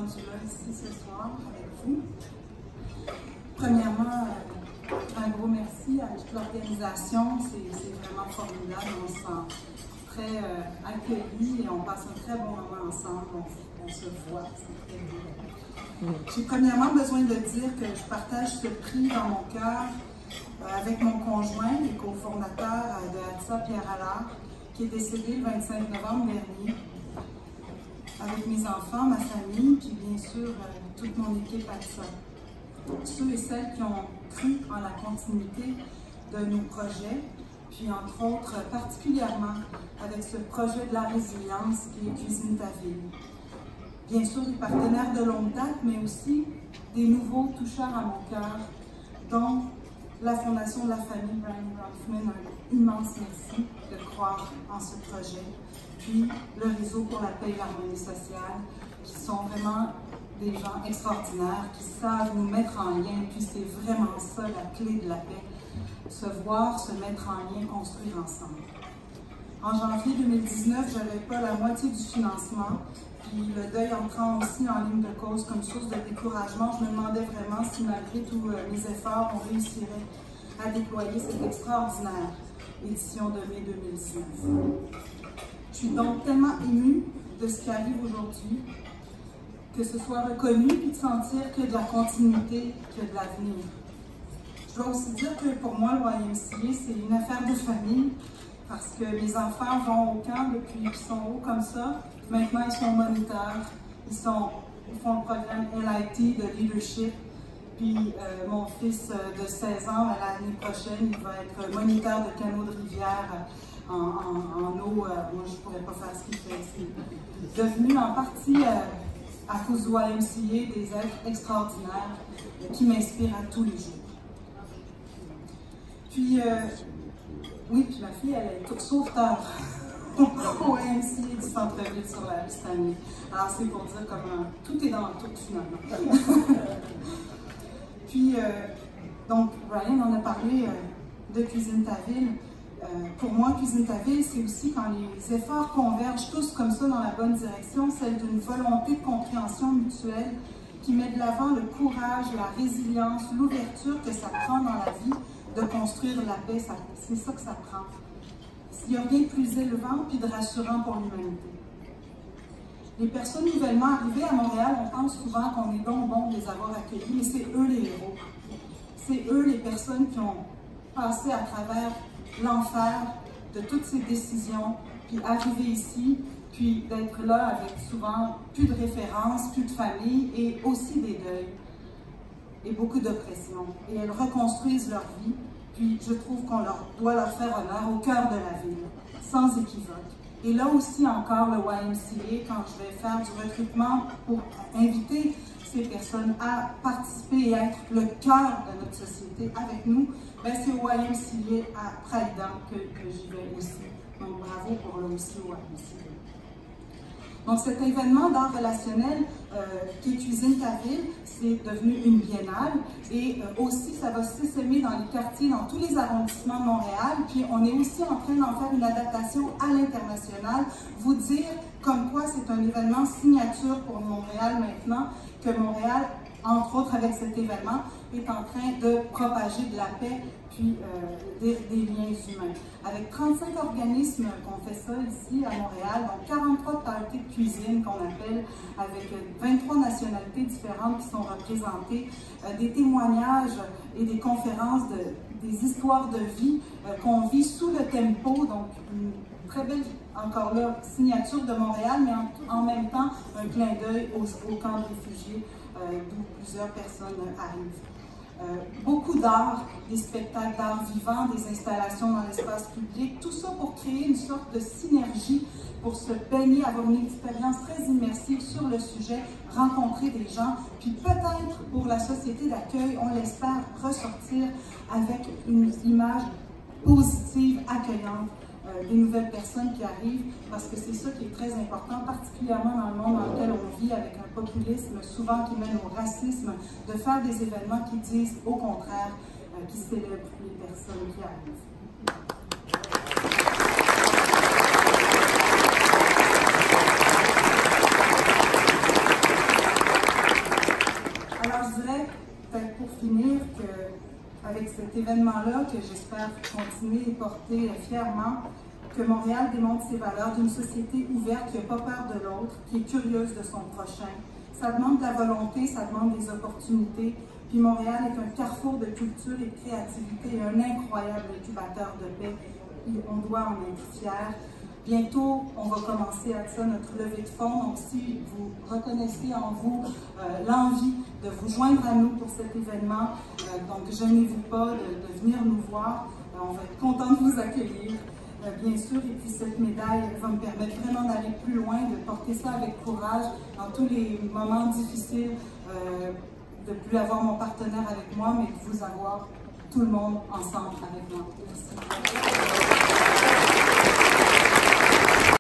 rendu là ici ce soir avec vous. Premièrement, un gros merci à toute l'organisation. C'est vraiment formidable. On se sent très accueillis et on passe un très bon moment ensemble. On se voit. C'est très beau. J'ai premièrement besoin de dire que je partage ce prix dans mon cœur avec mon conjoint et cofondateur de ATSA, Pierre Allard, qui est décédé le 25 novembre dernier, avec mes enfants, ma famille, puis bien sûr toute mon équipe ATSA. Ceux et celles qui ont cru en la continuité de nos projets, puis entre autres particulièrement avec ce projet de la résilience qui est Cuisine ta ville. Bien sûr des partenaires de longue date, mais aussi des nouveaux toucheurs à mon cœur, dont la Fondation de la famille Brian Bronfman, un immense merci de croire en ce projet, puis le Réseau pour la paix et l'harmonie sociale, qui sont vraiment des gens extraordinaires, qui savent nous mettre en lien, puis c'est vraiment ça la clé de la paix, se voir, se mettre en lien, construire ensemble. En janvier 2019, je n'avais pas la moitié du financement, puis le deuil entrant aussi en ligne de cause comme source de découragement, je me demandais vraiment si malgré tous mes efforts, on réussirait à déployer cette extraordinaire édition de mai 2019. Je suis donc tellement émue de ce qui arrive aujourd'hui, que ce soit reconnu, puis de sentir qu'il y a de la continuité, qu'il y a de l'avenir. Je dois aussi dire que pour moi, le YMCA, c'est une affaire de famille, parce que mes enfants vont au camp depuis qu'ils sont hauts comme ça. Maintenant, ils sont moniteurs, ils font le programme LIT de leadership. Puis mon fils de 16 ans, l'année prochaine, il va être moniteur de canot de rivière en eau. Moi, je ne pourrais pas faire ce qu'il fait. C'est devenu en partie, à cause du YMCA, des êtres extraordinaires qui m'inspirent à tous les jours. Puis, oui, puis ma fille, elle est sauveteur au YMCA du centre-ville sur la rue Stanley. Alors, c'est pour dire comment tout est dans le tout, finalement. Puis, donc, Brian en a parlé de Cuisine ta ville. Pour moi, Cuisine ta ville, c'est aussi quand les efforts convergent tous comme ça dans la bonne direction, celle d'une volonté de compréhension mutuelle qui met de l'avant le courage, la résilience, l'ouverture que ça prend dans la vie de construire la paix. C'est ça que ça prend. Il n'y a rien de plus élevant puis de rassurant pour l'humanité. Les personnes nouvellement arrivées à Montréal, on pense souvent qu'on est donc bon de les avoir accueillis, mais c'est eux les héros. C'est eux les personnes qui ont passé à travers l'enfer de toutes ces décisions, puis arriver ici, puis d'être là avec souvent plus de références, plus de famille, et aussi des deuils, et beaucoup d'oppression. Et elles reconstruisent leur vie, puis je trouve qu'on doit leur faire honneur au cœur de la ville, sans équivoque. Et là aussi encore, le YMCA, quand je vais faire du recrutement pour inviter ces personnes à participer et à être le cœur de notre société avec nous, ben c'est au YMCA à Praïdan que j'y vais aussi. Donc bravo pour eux aussi au YMCA. Donc cet événement d'art relationnel qui est Cuisine ta ville, c'est devenu une biennale et aussi ça va s'essaimer dans les quartiers, dans tous les arrondissements de Montréal. Puis on est aussi en train d'en faire une adaptation à l'international. Vous dire comme quoi c'est un événement signature pour Montréal maintenant, que Montréal, entre autres avec cet événement, est en train de propager de la paix puis des liens humains. Avec 35 organismes qu'on fait ça ici à Montréal, donc 43 parties de cuisine qu'on appelle, avec 23 nationalités différentes qui sont représentées, des témoignages et des conférences, des histoires de vie qu'on vit sous le tempo, donc une très belle, encore là, signature de Montréal, mais en même temps un clin d'œil au camp de réfugiés d'où plusieurs personnes arrivent. Beaucoup d'art, des spectacles d'art vivant, des installations dans l'espace public, tout ça pour créer une sorte de synergie, pour se baigner, avoir une expérience très immersive sur le sujet, rencontrer des gens, puis peut-être pour la société d'accueil, on l'espère ressortir avec une image positive, accueillante, des nouvelles personnes qui arrivent, parce que c'est ça qui est très important, particulièrement dans le monde dans lequel on vit, avec un populisme souvent qui mène au racisme, de faire des événements qui disent au contraire, qui célèbrent les personnes qui arrivent. avec cet événement-là que j'espère continuer et porter fièrement, que Montréal démontre ses valeurs d'une société ouverte qui n'a pas peur de l'autre, qui est curieuse de son prochain. Ça demande de la volonté, ça demande des opportunités. Puis Montréal est un carrefour de culture et de créativité, un incroyable incubateur de paix. Et on doit en être fiers. Bientôt, on va commencer à ça, notre levée de fonds. Donc, si vous reconnaissez en vous l'envie de vous joindre à nous pour cet événement, donc gênez-vous pas de venir nous voir. On va être content de vous accueillir. Bien sûr, et puis cette médaille elle va me permettre vraiment d'aller plus loin, de porter ça avec courage dans tous les moments difficiles, de ne plus avoir mon partenaire avec moi, mais de vous avoir tout le monde ensemble avec moi. Merci.